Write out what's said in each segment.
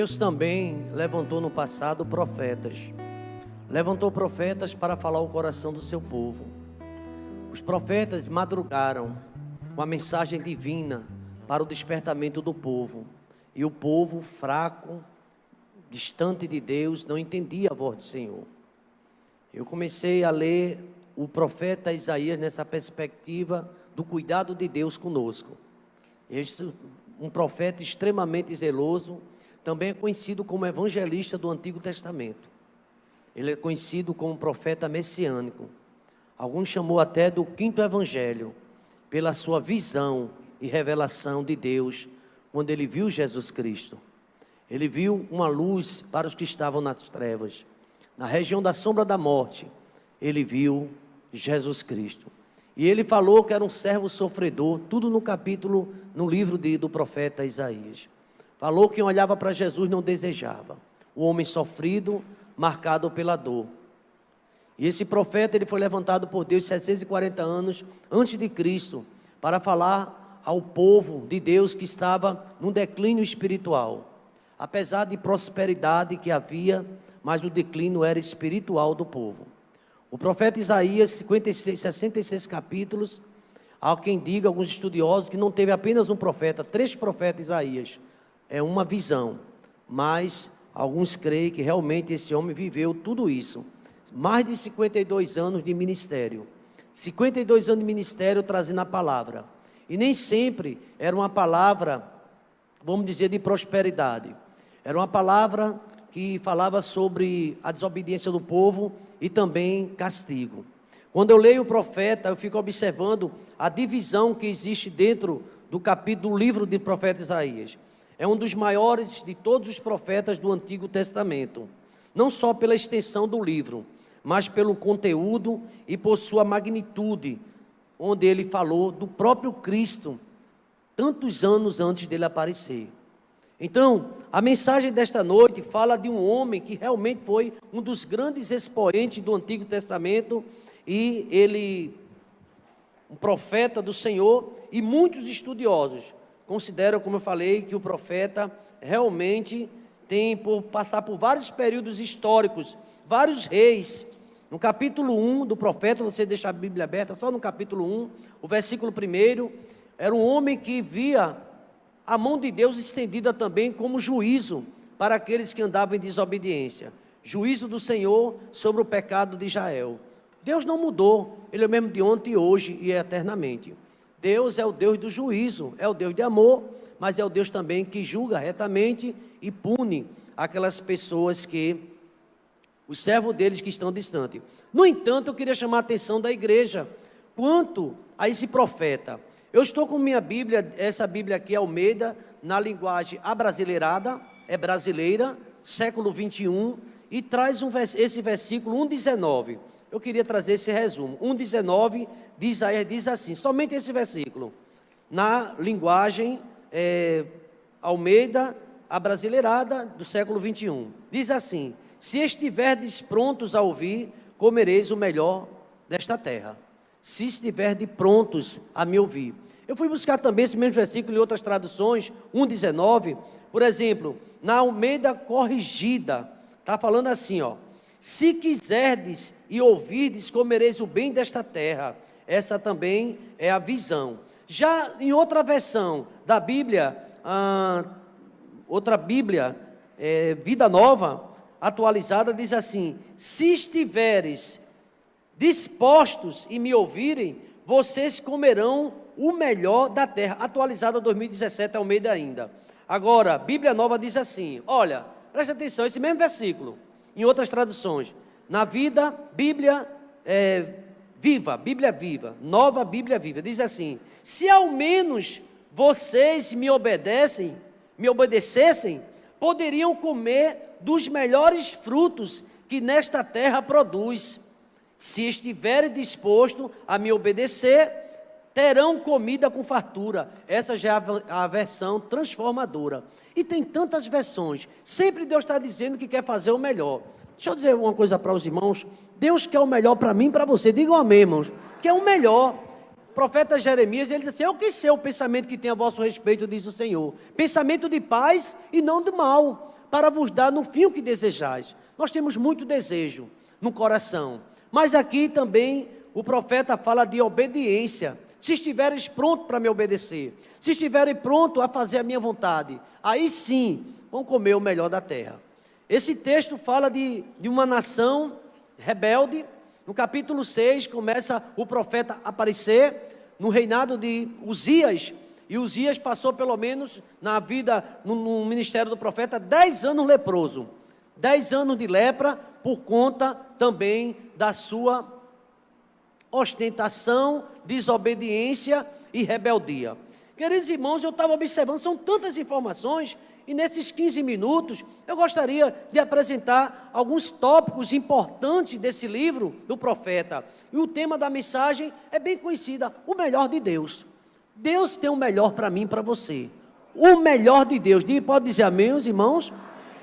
Deus também levantou no passado profetas. Levantou profetas para falar o coração do seu povo. Os profetas madrugaram com a mensagem divina para o despertamento do povo. E o povo fraco, distante de Deus, não entendia a voz do Senhor. Eu comecei a ler o profeta Isaías nessa perspectiva do cuidado de Deus conosco. Um profeta extremamente zeloso, também é conhecido como evangelista do Antigo Testamento. Ele é conhecido como profeta messiânico. Alguns chamou até do quinto evangelho, pela sua visão e revelação de Deus, quando ele viu Jesus Cristo. Ele viu uma luz para os que estavam nas trevas. Na região da sombra da morte, ele viu Jesus Cristo. E ele falou que era um servo sofredor, tudo no livro do profeta Isaías. Falou que quem olhava para Jesus não desejava. O homem sofrido, marcado pela dor. E esse profeta, ele foi levantado por Deus 740 anos antes de Cristo, para falar ao povo de Deus que estava num declínio espiritual. Apesar de prosperidade que havia, mas o declínio era espiritual do povo. O profeta Isaías, 66 capítulos, há quem diga, alguns estudiosos, que não teve apenas um profeta, 3 profetas Isaías. É uma visão, mas alguns creem que realmente esse homem viveu tudo isso. Mais de 52 anos de ministério. 52 anos de ministério trazendo a palavra. E nem sempre era uma palavra, vamos dizer, de prosperidade. Era uma palavra que falava sobre a desobediência do povo e também castigo. Quando eu leio o profeta, eu fico observando a divisão que existe dentro do livro do profeta Isaías. É um dos maiores de todos os profetas do Antigo Testamento. Não só pela extensão do livro, mas pelo conteúdo e por sua magnitude, onde ele falou do próprio Cristo, tantos anos antes dele aparecer. Então, a mensagem desta noite fala de um homem que realmente foi um dos grandes expoentes do Antigo Testamento, e ele, um profeta do Senhor, e muitos estudiosos consideram, como eu falei, que o profeta realmente tem por passar por vários períodos históricos, vários reis. No capítulo 1 do profeta, você deixa a Bíblia aberta, só no capítulo 1, o versículo 1, era um homem que via a mão de Deus estendida também como juízo para aqueles que andavam em desobediência. Juízo do Senhor sobre o pecado de Israel. Deus não mudou, Ele é o mesmo de ontem, hoje e eternamente. Deus é o Deus do juízo, é o Deus de amor, mas é o Deus também que julga retamente e pune aquelas pessoas os servos deles que estão distantes. No entanto, eu queria chamar a atenção da igreja quanto a esse profeta. Eu estou com minha Bíblia, essa Bíblia aqui, Almeida, na linguagem abrasileirada, é brasileira, século 21, e traz esse versículo 1,19. Eu queria trazer esse resumo. 1,19 de Isaías diz assim, somente esse versículo, na linguagem Almeida, abrasileirada, do século 21. Diz assim: se estiverdes prontos a ouvir, comereis o melhor desta terra. Se estiverdes prontos a me ouvir. Eu fui buscar também esse mesmo versículo em outras traduções, 1,19, por exemplo, na Almeida corrigida, está falando assim, ó: se quiserdes e ouvirdes, comereis o bem desta terra. Essa também é a visão. Já em outra versão da Bíblia, Vida Nova, atualizada, diz assim: se estiveres dispostos e me ouvirem, vocês comerão o melhor da terra. Atualizada 2017, Almeida ainda. Agora, Bíblia Nova diz assim, olha, presta atenção, esse mesmo versículo, em outras traduções, na Bíblia Viva, Nova Bíblia Viva, diz assim: se ao menos vocês me obedecessem, poderiam comer dos melhores frutos que nesta terra produz. Se estiverem dispostos a me obedecer, terão comida com fartura. Essa já é a versão transformadora. E tem tantas versões. Sempre Deus está dizendo que quer fazer o melhor. Deixa eu dizer uma coisa para os irmãos. Deus quer o melhor para mim e para você. Digam amém, irmãos. Quer o melhor. O profeta Jeremias, ele diz assim: eu que sei o pensamento que tem a vosso respeito, diz o Senhor. Pensamento de paz e não de mal, para vos dar no fim o que desejais. Nós temos muito desejo no coração, mas aqui também o profeta fala de obediência. Se estiveres pronto para me obedecer, se estiverem pronto a fazer a minha vontade, aí sim vão comer o melhor da terra. Esse texto fala de uma nação rebelde. No capítulo 6 começa o profeta a aparecer no reinado de Uzias, e Uzias passou pelo menos na vida, no ministério do profeta, 10 anos leproso, 10 anos de lepra, por conta também da sua ostentação, desobediência e rebeldia. Queridos irmãos, eu estava observando, são tantas informações, e nesses 15 minutos, eu gostaria de apresentar alguns tópicos importantes desse livro do profeta. E o tema da mensagem é bem conhecida: o melhor de Deus. Deus tem o melhor para mim e para você. O melhor de Deus. Pode dizer amém, os irmãos?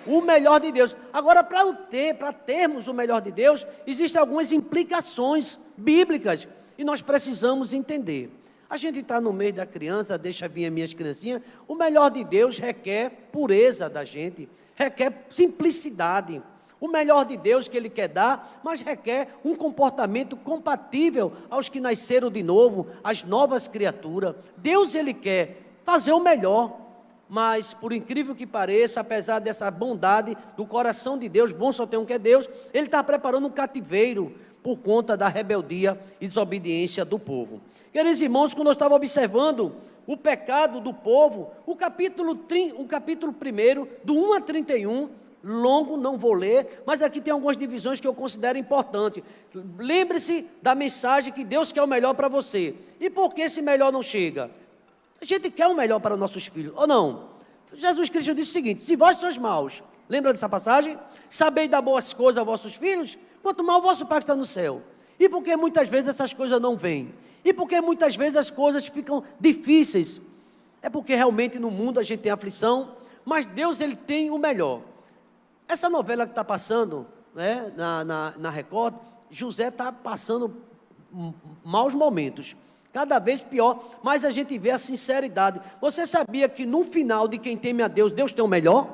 O melhor de Deus. Agora, para termos o melhor de Deus, existem algumas implicações bíblicas, e nós precisamos entender. A gente está no meio da criança, deixa vir as minhas criancinhas. O melhor de Deus requer pureza da gente, requer simplicidade. O melhor de Deus que Ele quer dar, mas requer um comportamento compatível aos que nasceram de novo, às novas criaturas. Deus, Ele quer fazer o melhor, mas por incrível que pareça, apesar dessa bondade do coração de Deus, bom só tem um que é Deus, Ele está preparando um cativeiro por conta da rebeldia e desobediência do povo. Queridos irmãos, quando eu estava observando o pecado do povo, o capítulo 1, do 1 a 31, longo, não vou ler, mas aqui tem algumas divisões que eu considero importantes. Lembre-se da mensagem que Deus quer o melhor para você. E por que esse melhor não chega? A gente quer o melhor para nossos filhos, ou não? Jesus Cristo disse o seguinte: se vós sois maus, lembra dessa passagem? Sabeis dar boas coisas aos vossos filhos, quanto mais o vosso Pai que está no céu. E por que muitas vezes essas coisas não vêm? E por que muitas vezes as coisas ficam difíceis? É porque realmente no mundo a gente tem aflição, mas Deus, Ele tem o melhor. Essa novela que está passando, né, na Record, José está passando maus momentos, cada vez pior, mas a gente vê a sinceridade. Você sabia que no final de quem teme a Deus, Deus tem o melhor?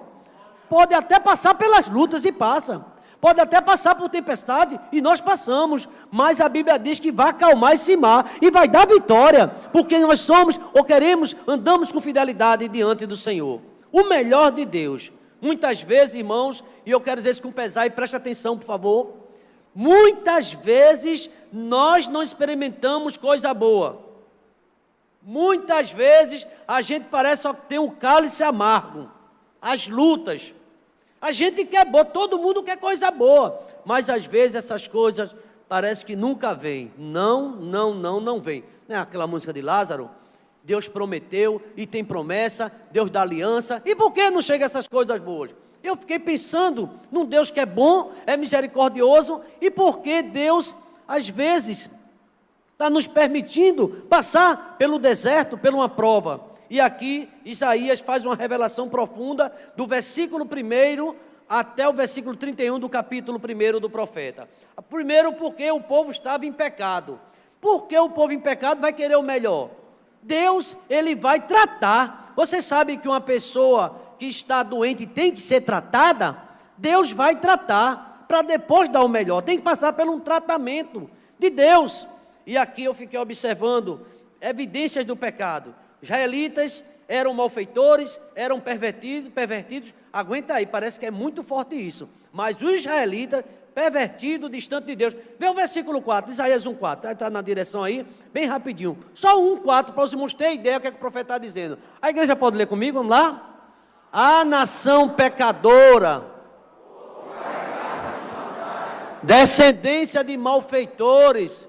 Pode até passar pelas lutas, e passa. Pode até passar por tempestade, e nós passamos, mas a Bíblia diz que vai acalmar esse mar, e vai dar vitória, porque nós somos, ou queremos, andamos com fidelidade diante do Senhor. O melhor de Deus. Muitas vezes, irmãos, e eu quero dizer isso com pesar, e preste atenção, por favor, muitas vezes nós não experimentamos coisa boa. Muitas vezes a gente parece só ter um cálice amargo, as lutas. A gente quer boa, todo mundo quer coisa boa, mas às vezes essas coisas parece que nunca vêm. Não vem. Não é aquela música de Lázaro? Deus prometeu e tem promessa, Deus dá aliança. E por que não chegam essas coisas boas? Eu fiquei pensando num Deus que é bom, é misericordioso, e por que Deus, às vezes, está nos permitindo passar pelo deserto, por uma prova. E aqui Isaías faz uma revelação profunda do versículo 1 até o versículo 31 do capítulo 1 do profeta. Primeiro, porque o povo estava em pecado. Porque o povo em pecado vai querer o melhor. Deus, Ele vai tratar. Você sabe que uma pessoa que está doente tem que ser tratada? Deus vai tratar para depois dar o melhor. Tem que passar por um tratamento de Deus. E aqui eu fiquei observando evidências do pecado. Israelitas eram malfeitores, eram pervertidos. Aguenta aí, parece que é muito forte isso. Mas os israelitas, pervertidos, distante de Deus. Vê o versículo 4, Isaías 1,4. Está na direção aí, bem rapidinho. Só 1,4 para os irmãos terem ideia do que o profeta está dizendo. A igreja pode ler comigo, vamos lá? A nação pecadora, descendência de malfeitores,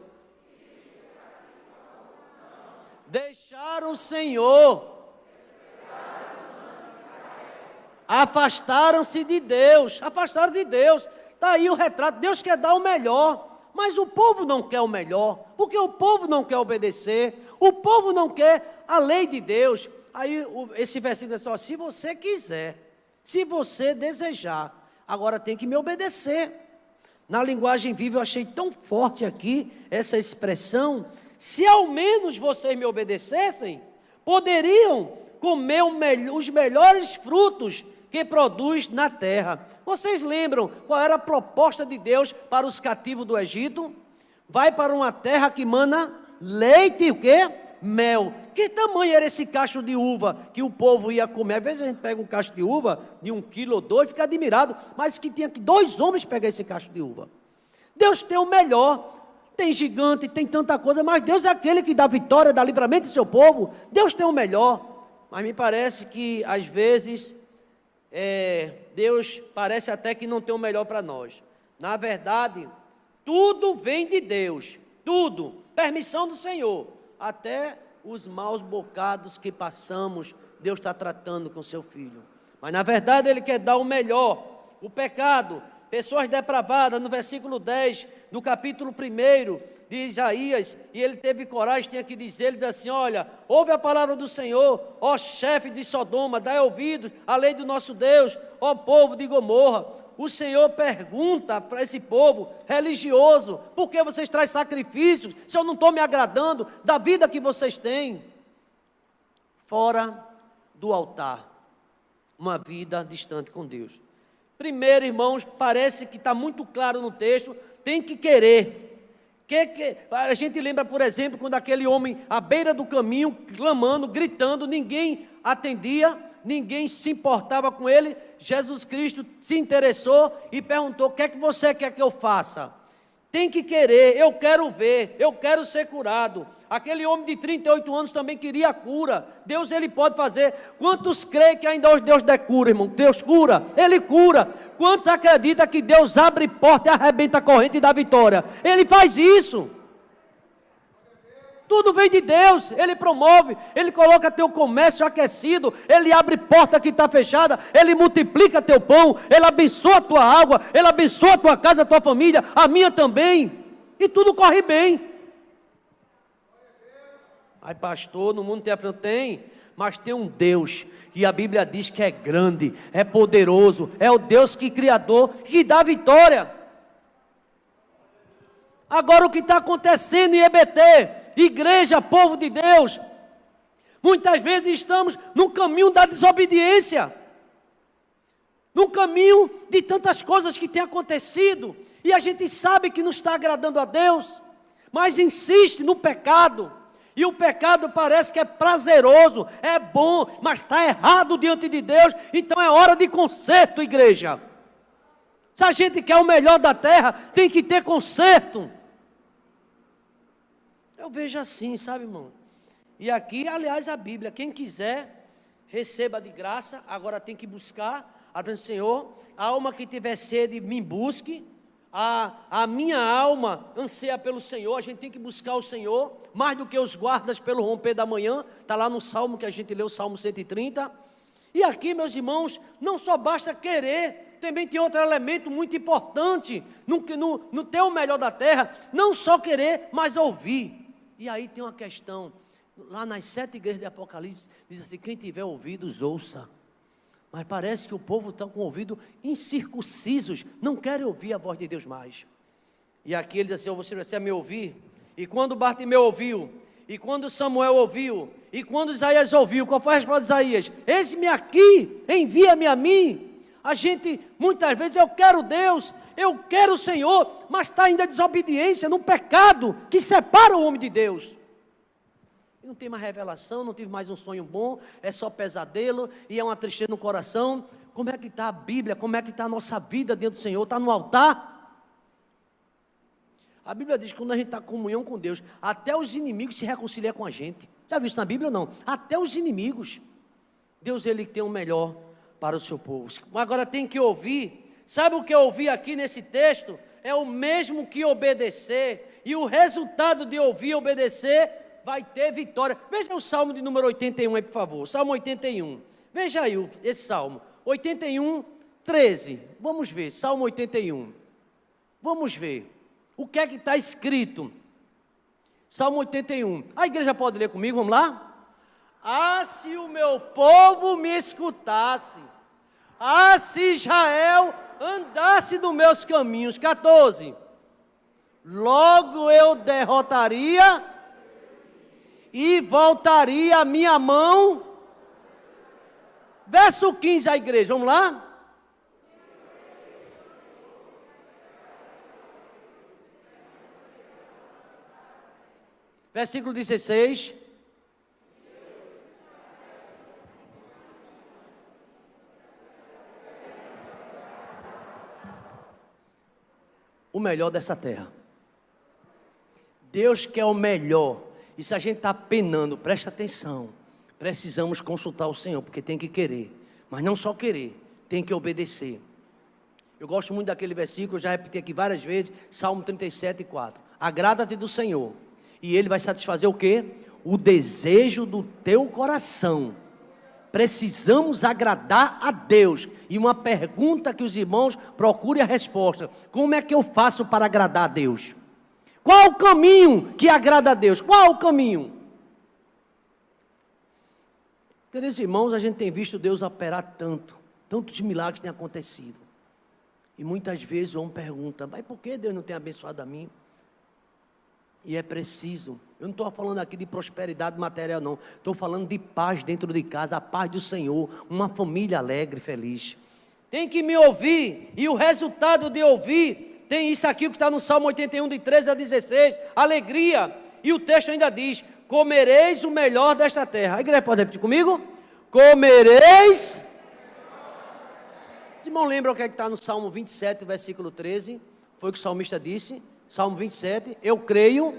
deixaram o Senhor, afastaram-se de Deus, afastaram de Deus. Está aí o retrato. Deus quer dar o melhor, mas o povo não quer o melhor, porque o povo não quer obedecer, o povo não quer a lei de Deus. Aí esse versículo é só: se você quiser, se você desejar, agora tem que me obedecer. Na linguagem viva eu achei tão forte aqui essa expressão: se ao menos vocês me obedecessem, poderiam comer os melhores frutos que produz na terra. Vocês lembram qual era a proposta de Deus para os cativos do Egito? Vai para uma terra que mana leite e o quê? Mel. Que tamanho era esse cacho de uva que o povo ia comer? Às vezes a gente pega um cacho de uva de 1 quilo ou 2 e fica admirado, mas que tinha que 2 homens pegar esse cacho de uva. Deus tem o melhor. Tem gigante, tem tanta coisa, mas Deus é aquele que dá vitória, dá livramento do seu povo. Deus tem o melhor. Mas me parece que, às vezes, Deus parece até que não tem o melhor para nós. Na verdade, tudo vem de Deus. Tudo. Permissão do Senhor. Até os maus bocados que passamos, Deus está tratando com seu filho. Mas, na verdade, Ele quer dar o melhor. O pecado, pessoas depravadas, no versículo 10, do capítulo 1 de Isaías, e ele teve coragem, tinha que dizer, ele diz assim, olha, ouve a palavra do Senhor, ó chefe de Sodoma, dai ouvidos à lei do nosso Deus, ó povo de Gomorra. O Senhor pergunta para esse povo religioso, por que vocês trazem sacrifícios, se eu não estou me agradando da vida que vocês têm? Fora do altar, uma vida distante com Deus. Primeiro, irmãos, parece que está muito claro no texto, tem que querer. A gente lembra, por exemplo, quando aquele homem à beira do caminho, clamando, gritando, ninguém atendia, ninguém se importava com ele. Jesus Cristo se interessou e perguntou, o que é que você quer que eu faça? Tem que querer, eu quero ver, eu quero ser curado. Aquele homem de 38 anos também queria a cura. Deus, Ele pode fazer. Quantos creem que ainda hoje Deus der cura, irmão? Deus cura, Ele cura. Quantos acreditam que Deus abre porta e arrebenta a corrente e dá vitória? Ele faz isso. Tudo vem de Deus, Ele promove, Ele coloca teu comércio aquecido, Ele abre porta que está fechada, Ele multiplica teu pão, Ele abençoa a tua água, Ele abençoa a tua casa, a tua família, a minha também, e tudo corre bem. Ai pastor, no mundo tem aflição? Tem, mas tem um Deus, e a Bíblia diz que é grande, é poderoso, é o Deus que criador, que dá vitória. Agora o que está acontecendo em EBT, igreja, povo de Deus, muitas vezes estamos no caminho da desobediência, no caminho de tantas coisas que têm acontecido, e a gente sabe que não está agradando a Deus, mas insiste no pecado, e o pecado parece que é prazeroso, é bom, mas está errado diante de Deus, então é hora de conserto, igreja. Se a gente quer o melhor da terra, tem que ter conserto. Eu vejo assim, sabe, irmão? E aqui, aliás, a Bíblia, quem quiser, receba de graça, agora tem que buscar, abrindo o Senhor, a alma que tiver sede, me busque, a minha alma anseia pelo Senhor, a gente tem que buscar o Senhor, mais do que os guardas pelo romper da manhã, está lá no Salmo que a gente leu, Salmo 130, e aqui, meus irmãos, não só basta querer, também tem outro elemento muito importante, no ter o melhor da terra, não só querer, mas ouvir. E aí tem uma questão, lá nas 7 igrejas de Apocalipse, diz assim, quem tiver ouvidos, ouça. Mas parece que o povo está com o ouvido incircuncisos, não querem ouvir a voz de Deus mais. E aqui ele diz assim, você vai me ouvir? E quando Bartimeu ouviu, e quando Samuel ouviu, e quando Isaías ouviu, qual foi a resposta de Isaías? Eis-me aqui, envia-me a mim. A gente, muitas vezes, eu quero Deus, eu quero o Senhor, mas está ainda desobediência, no pecado, que separa o homem de Deus. Não tem mais revelação, não tive mais um sonho bom, é só pesadelo, e é uma tristeza no coração. Como é que está a Bíblia, como é que está a nossa vida dentro do Senhor? Está no altar? A Bíblia diz que quando a gente está em comunhão com Deus, até os inimigos se reconciliam com a gente. Já viu isso na Bíblia ou não? Até os inimigos. Deus, Ele tem o melhor para o seu povo. Agora tem que ouvir. Sabe o que eu ouvi aqui nesse texto? É o mesmo que obedecer. E o resultado de ouvir e obedecer vai ter vitória. Veja o Salmo de número 81 aí, por favor. Salmo 81. Veja aí esse Salmo. 81, 13. Vamos ver. Salmo 81. Vamos ver. O que é que está escrito? Salmo 81. A igreja pode ler comigo? Vamos lá? Ah, se o meu povo me escutasse. Ah, se Israel andasse nos meus caminhos. 14. Logo eu derrotaria e voltaria a minha mão Verso 15, a igreja, vamos lá? Versículo 16. O melhor dessa terra. Deus quer o melhor. E se a gente está penando, presta atenção. Precisamos consultar o Senhor, porque tem que querer. Mas não só querer, tem que obedecer. Eu gosto muito daquele versículo, já repeti aqui várias vezes, Salmo 37:4. Agrada-te do Senhor, e Ele vai satisfazer o quê? O desejo do teu coração. Precisamos agradar a Deus. E uma pergunta que os irmãos procurem a resposta: como é que eu faço para agradar a Deus? Qual o caminho que agrada a Deus? Qual o caminho? Queridos irmãos, a gente tem visto Deus operar tantos milagres têm acontecido. E muitas vezes o homem pergunta: mas por que Deus não tem abençoado a mim? E é preciso. Eu não estou falando aqui de prosperidade material, não. Estou falando de paz dentro de casa, a paz do Senhor, uma família alegre e feliz. Tem que me ouvir, e o resultado de ouvir, tem isso aqui que está no Salmo 81, de 13 a 16, alegria. E o texto ainda diz: comereis o melhor desta terra. A igreja pode repetir comigo? Comereis. Os irmãos lembram o que é que está no Salmo 27, versículo 13? Foi o que o salmista disse. Salmo 27, eu creio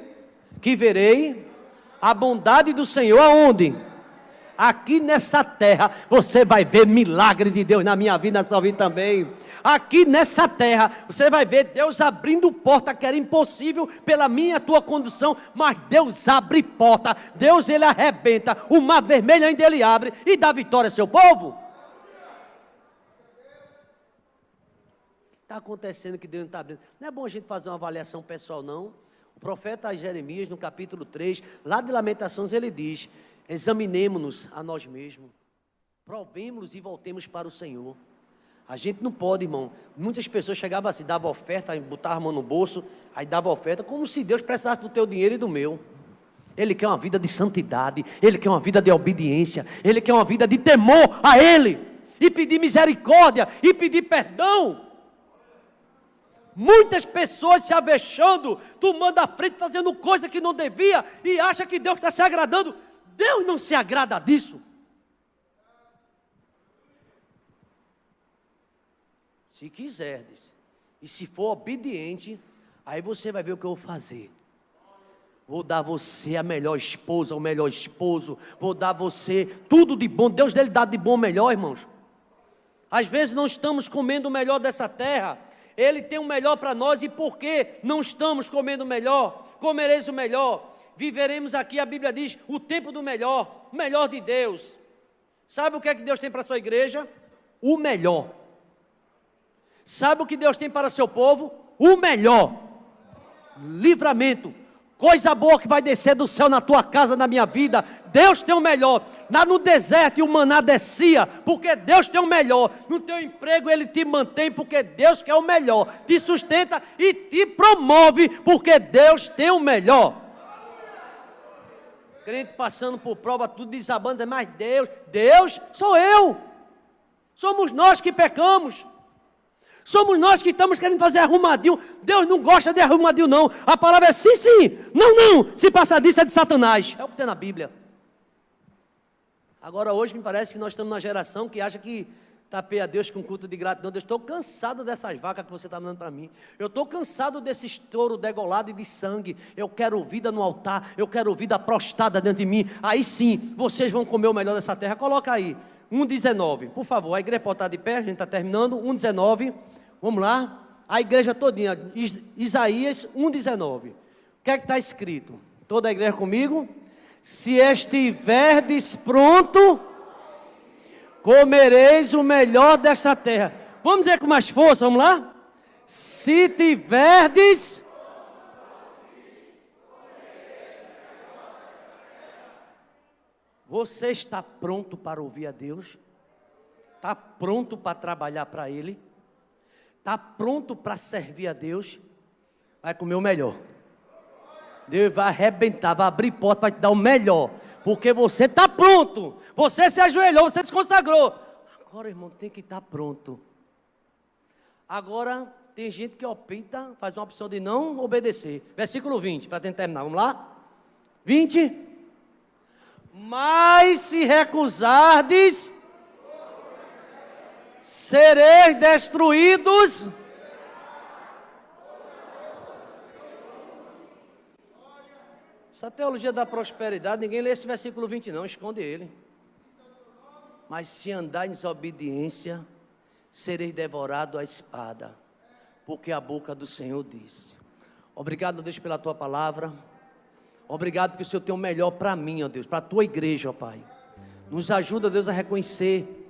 que verei a bondade do Senhor aonde? Aqui nessa terra. Você vai ver milagre de Deus na minha vida, na sua vida também. Aqui nessa terra, você vai ver Deus abrindo porta, que era impossível pela minha, tua condução, mas Deus abre porta, Deus ele arrebenta, o mar vermelho ainda ele abre, e dá vitória ao seu povo. Está acontecendo que Deus não está abrindo. Não é bom a gente fazer uma avaliação pessoal, não. O profeta Jeremias, no capítulo 3, lá de Lamentações, ele diz: examinemo-nos a nós mesmos, provemos-nos e voltemos para o Senhor. A gente não pode, irmão. Muitas pessoas chegavam assim, davam oferta, botavam a mão no bolso, aí dava oferta, como se Deus precisasse do teu dinheiro e do meu. Ele quer uma vida de santidade, Ele quer uma vida de obediência, Ele quer uma vida de temor a Ele, e pedir misericórdia, e pedir perdão. Muitas pessoas se avexando, tomando a frente, fazendo coisa que não devia, e acha que Deus está se agradando. Deus não se agrada disso. Se quiserdes, e se for obediente, aí você vai ver o que eu vou fazer. Vou dar a você a melhor esposa, o melhor esposo, vou dar a você tudo de bom. Deus dele dá de bom o melhor, irmãos. Às vezes não estamos comendo o melhor dessa terra. Ele tem o melhor para nós, e por que não estamos comendo o melhor? Comereis o melhor, viveremos aqui, a Bíblia diz, o tempo do melhor, o melhor de Deus. Sabe o que é que Deus tem para a sua igreja? O melhor. Sabe o que Deus tem para seu povo? O melhor. Livramento. Coisa boa que vai descer do céu na tua casa, na minha vida. Deus tem o melhor. Lá no deserto, e o maná descia, porque Deus tem o melhor. No teu emprego Ele te mantém, porque Deus quer o melhor. Te sustenta e te promove, porque Deus tem o melhor. Crente passando por prova, tudo desabando, mas Deus sou eu. Somos nós que pecamos. Somos nós que estamos querendo fazer arrumadinho. Deus não gosta de arrumadinho, não. A palavra é sim, sim. Não, não. Se passar disso é de Satanás. É o que tem na Bíblia. Agora hoje me parece que nós estamos numa geração que acha que tapeia a Deus com culto de gratidão. Eu estou cansado dessas vacas que você está mandando para mim. Eu estou cansado desse estouro degolado e de sangue. Eu quero vida no altar. Eu quero vida prostrada dentro de mim. Aí sim, vocês vão comer o melhor dessa terra. Coloca aí. 1,19. Por favor, a igreja pode estar de pé. A gente está terminando. 1,19. Vamos lá, a igreja todinha, Isaías 1,19. O que é que está escrito? Toda a igreja comigo? Se estiverdes pronto, comereis o melhor desta terra. Vamos dizer com mais força, vamos lá? Se tiverdes... Você está pronto para ouvir a Deus? Está pronto para trabalhar para Ele? Está pronto para servir a Deus? Vai comer o melhor. Deus vai arrebentar, vai abrir porta, vai te dar o melhor. Porque você está pronto. Você se ajoelhou, você se consagrou. Agora, irmão, tem que estar pronto. Agora, tem gente que opta, faz uma opção de não obedecer. Versículo 20, para tentar terminar. Vamos lá? 20. Mas se recusardes, sereis destruídos. Essa teologia da prosperidade, ninguém lê esse versículo 20 não, esconde ele. Mas se andar em desobediência, sereis devorados à espada, porque a boca do Senhor disse. Obrigado, Deus, pela tua palavra. Obrigado porque o Senhor tem o melhor para mim, ó Deus, para a tua igreja, ó Pai. Nos ajuda, Deus, a reconhecer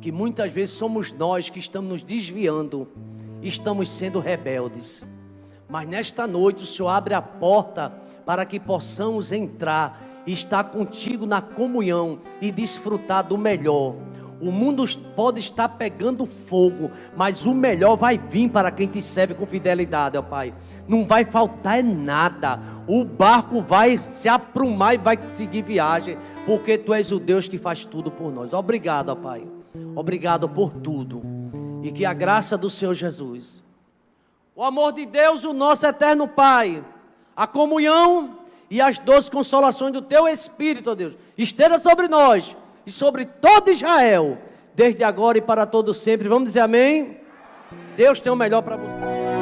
que muitas vezes somos nós que estamos nos desviando, estamos sendo rebeldes. Mas nesta noite o Senhor abre a porta para que possamos entrar e estar contigo na comunhão e desfrutar do melhor. O mundo pode estar pegando fogo, mas o melhor vai vir para quem te serve com fidelidade, ó Pai. Não vai faltar nada. O barco vai se aprumar e vai seguir viagem, porque Tu és o Deus que faz tudo por nós. Obrigado, ó Pai. Obrigado por tudo. E que a graça do Senhor Jesus, o amor de Deus, o nosso eterno Pai, a comunhão e as doces consolações do Teu Espírito, ó Deus, esteja sobre nós e sobre todo Israel, desde agora e para todo sempre. Vamos dizer amém? Deus tem o melhor para você.